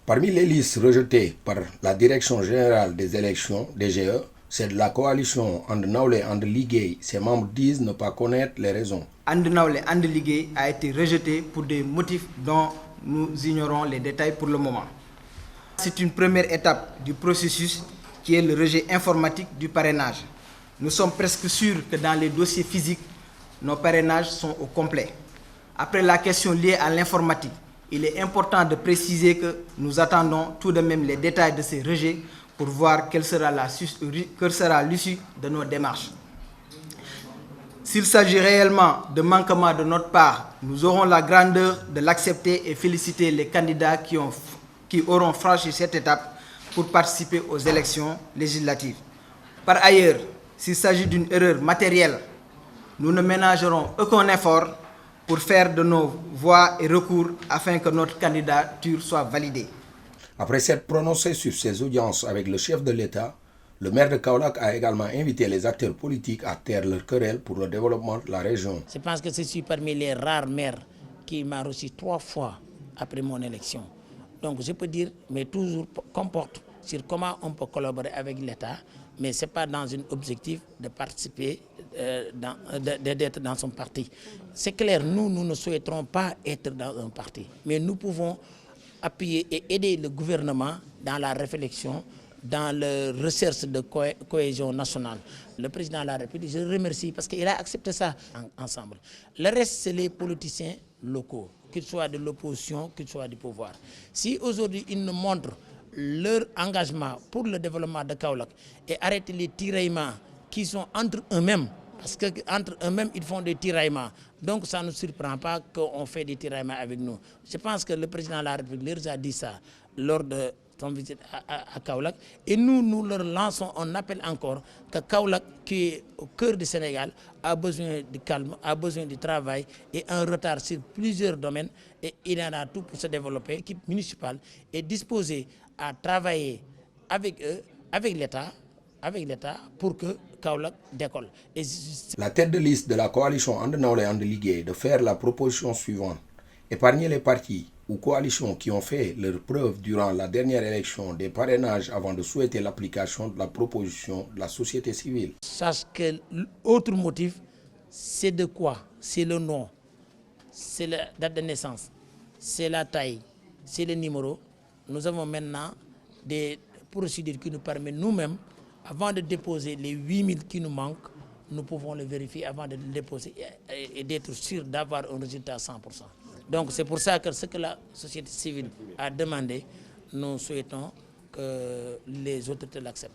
Parmi les listes rejetées par la Direction générale des élections, DGE, c'est de la coalition And Nawlé And Liggéey. Ses membres disent ne pas connaître les raisons. And Nawlé And Liggéey a été rejeté pour des motifs dont nous ignorons les détails pour le moment. C'est une première étape du processus qui est le rejet informatique du parrainage. Nous sommes presque sûrs que dans les dossiers physiques, nos parrainages sont au complet. Après la question liée à l'informatique, il est important de préciser que nous attendons tout de même les détails de ces rejets pour voir quelle sera l'issue de nos démarches. S'il s'agit réellement de manquement de notre part, nous aurons la grandeur de l'accepter et féliciter les candidats qui auront franchi cette étape pour participer aux élections législatives. Par ailleurs, s'il s'agit d'une erreur matérielle, nous ne ménagerons aucun effort pour faire de nos voix et recours afin que notre candidature soit validée. Après s'être prononcé sur ses audiences avec le chef de l'État, le maire de Kaolack a également invité les acteurs politiques à taire leur querelle pour le développement de la région. Je pense que je suis parmi les rares maires qui m'a reçu 3 fois après mon élection. Donc je peux dire, mais toujours comporte sur comment on peut collaborer avec l'État, mais ce n'est pas dans un objectif de participer, d'être dans son parti. C'est clair, nous ne souhaiterons pas être dans un parti, mais nous pouvons appuyer et aider le gouvernement dans la réflexion, dans la recherche de cohésion nationale. Le président de la République, je le remercie parce qu'il a accepté ça ensemble. Le reste, c'est les politiciens locaux, qu'ils soient de l'opposition, qu'ils soient du pouvoir. Si aujourd'hui ils nous montrent leur engagement pour le développement de Kaolack et arrêter les tiraillements qui sont entre eux-mêmes, parce qu'entre eux-mêmes, ils font des tiraillements. Donc ça ne nous surprend pas qu'on fait des tiraillements avec nous. Je pense que le président de la République leur a dit ça lors de son visite à Kaolack. Et nous leur lançons un appel encore que Kaolack, qui est au cœur du Sénégal, a besoin de calme, a besoin de travail et un retard sur plusieurs domaines. Et il en a tout pour se développer. L'équipe municipale est disposée à travailler avec eux, avec l'État pour que Kaolack décolle. Et la tête de liste de la coalition And Nawlé And Liggéey de faire la proposition suivante. Épargner les partis ou coalitions qui ont fait leur preuve durant la dernière élection des parrainages avant de souhaiter l'application de la proposition de la société civile. Sache que l'autre motif, c'est de quoi? C'est le nom, c'est la date de naissance, c'est la taille, c'est le numéro. Nous avons maintenant des procédures qui nous permettent nous-mêmes, avant de déposer les 8000 qui nous manquent, nous pouvons le vérifier avant de le déposer et d'être sûr d'avoir un résultat à 100%. Donc c'est pour ça que ce que la société civile a demandé, nous souhaitons que les autorités l'acceptent.